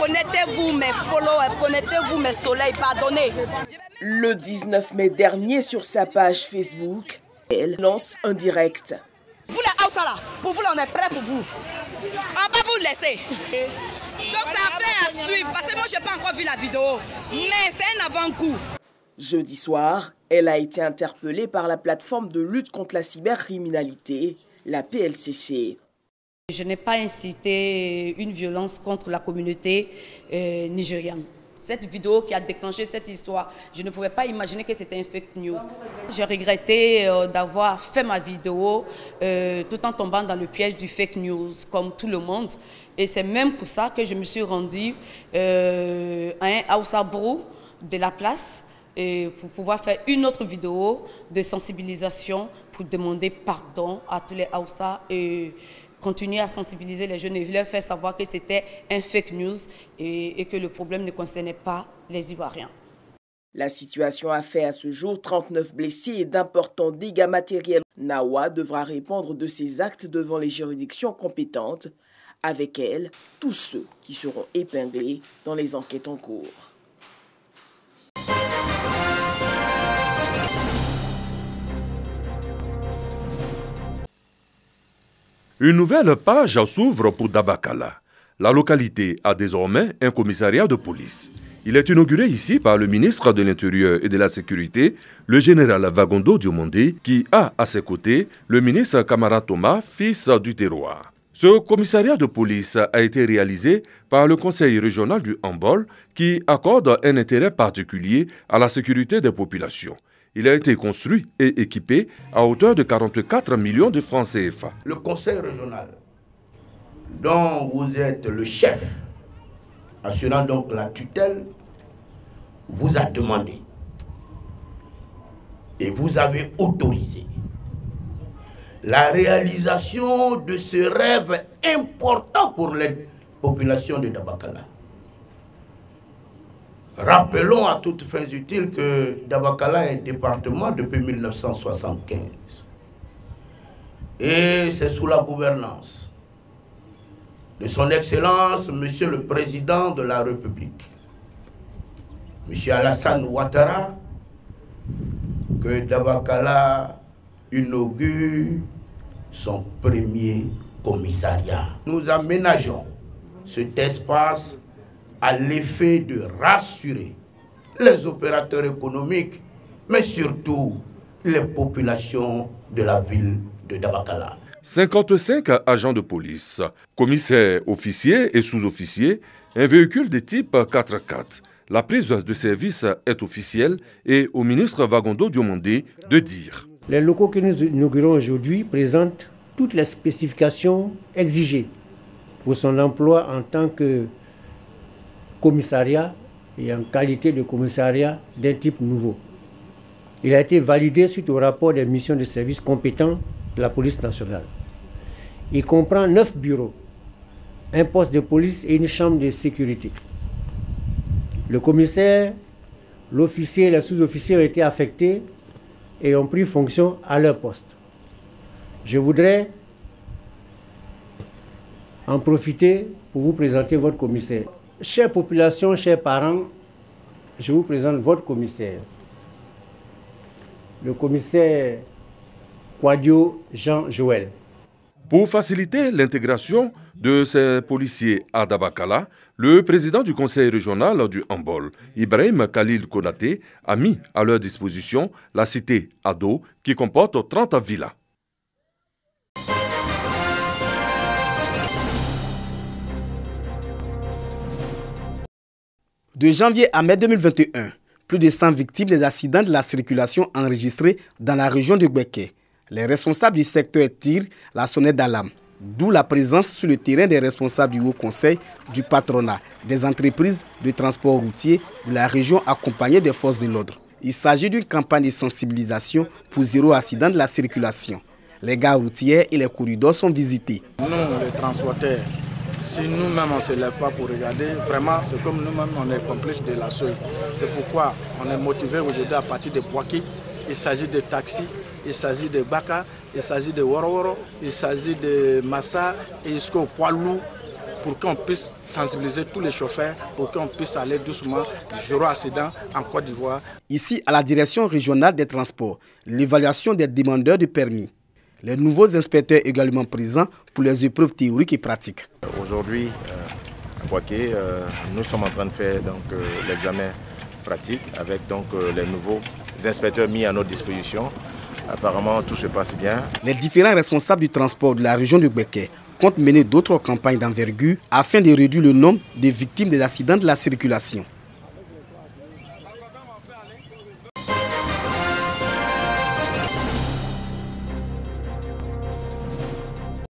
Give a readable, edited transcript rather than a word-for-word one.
Connectez-vous mes followers, connectez-vous mes soleils, pardonnez. Le 19 mai dernier, sur sa page Facebook, elle lance un direct. Vous les Hausa là, pour vous, on est prêts pour vous. On va vous laisser. Donc ça fait à suivre, parce que moi je n'ai pas encore vu la vidéo. Mais c'est un avant-goût. Jeudi soir, elle a été interpellée par la plateforme de lutte contre la cybercriminalité, la PLCC. Je n'ai pas incité une violence contre la communauté nigériane. Cette vidéo qui a déclenché cette histoire, je ne pouvais pas imaginer que c'était un fake news. J'ai regretté d'avoir fait ma vidéo tout en tombant dans le piège du fake news, comme tout le monde. Et c'est même pour ça que je me suis rendue à un Hausa Brou de la place et pour pouvoir faire une autre vidéo de sensibilisation pour demander pardon à tous les Hausa et continuer à sensibiliser les jeunes et leur faire savoir que c'était un fake news et que le problème ne concernait pas les Ivoiriens. La situation a fait à ce jour 39 blessés et d'importants dégâts matériels. Nawa devra répondre de ses actes devant les juridictions compétentes. Avec elle, tous ceux qui seront épinglés dans les enquêtes en cours. Une nouvelle page s'ouvre pour Dabakala. La localité a désormais un commissariat de police. Il est inauguré ici par le ministre de l'Intérieur et de la Sécurité, le général Vagondo Diomandé, qui a à ses côtés le ministre Kamara Thomas, fils du terroir. Ce commissariat de police a été réalisé par le Conseil régional du Hambol, qui accorde un intérêt particulier à la sécurité des populations. Il a été construit et équipé à hauteur de 44 millions de francs CFA. Le conseil régional, dont vous êtes le chef, assurant donc la tutelle, vous a demandé et vous avez autorisé la réalisation de ce rêve important pour les populations de Dabakala. Rappelons à toutes fins utiles que Dabakala est département depuis 1975. Et c'est sous la gouvernance de son Excellence, Monsieur le Président de la République, Monsieur Alassane Ouattara, que Dabakala inaugure son premier commissariat. Nous aménageons cet espace à l'effet de rassurer les opérateurs économiques, mais surtout les populations de la ville de Dabakala. 55 agents de police, commissaires, officiers et sous-officiers, un véhicule de type 4x4. La prise de service est officielle et au ministre Vagondo Diomandé de dire. Les locaux que nous inaugurons aujourd'hui présentent toutes les spécifications exigées pour son emploi en tant que commissariat et en qualité de commissariat d'un type nouveau. Il a été validé suite au rapport des missions de services compétents de la police nationale. Il comprend 9 bureaux, un poste de police et une chambre de sécurité. Le commissaire, l'officier et les sous-officiers ont été affectés et ont pris fonction à leur poste. Je voudrais en profiter pour vous présenter votre commissaire. Chère population, chers parents, je vous présente votre commissaire. Le commissaire Kwadio Jean-Joël. Pour faciliter l'intégration de ces policiers à Dabakala, le président du conseil régional du Hambol, Ibrahim Khalil Konaté, a mis à leur disposition la cité Ado qui comporte 30 villas. De janvier à mai 2021, plus de 100 victimes des accidents de la circulation enregistrés dans la région de Gbeke. Les responsables du secteur tirent la sonnette d'alarme, d'où la présence sur le terrain des responsables du Haut Conseil, du patronat, des entreprises de transport routier de la région accompagnées des forces de l'ordre. Il s'agit d'une campagne de sensibilisation pour zéro accident de la circulation. Les gares routières et les corridors sont visités. Nous, les transporteurs, si nous-mêmes on ne se lève pas pour regarder, vraiment c'est comme nous-mêmes on est complices de la chose. C'est pourquoi on est motivé aujourd'hui à partir de Bouaki. Il s'agit de taxis, il s'agit de Baka, il s'agit de Woroworo, il s'agit de Massa et jusqu'au Poilou. pour qu'on puisse sensibiliser tous les chauffeurs, pour qu'on puisse aller doucement, zéro accident en Côte d'Ivoire. Ici, à la direction régionale des transports, l'évaluation des demandeurs de permis. Les nouveaux inspecteurs également présents pour les épreuves théoriques et pratiques. Aujourd'hui, à Bouaké, nous sommes en train de faire l'examen pratique avec les nouveaux inspecteurs mis à notre disposition. Apparemment, tout se passe bien. Les différents responsables du transport de la région de Bouaké comptent mener d'autres campagnes d'envergure afin de réduire le nombre de victimes des accidents de la circulation.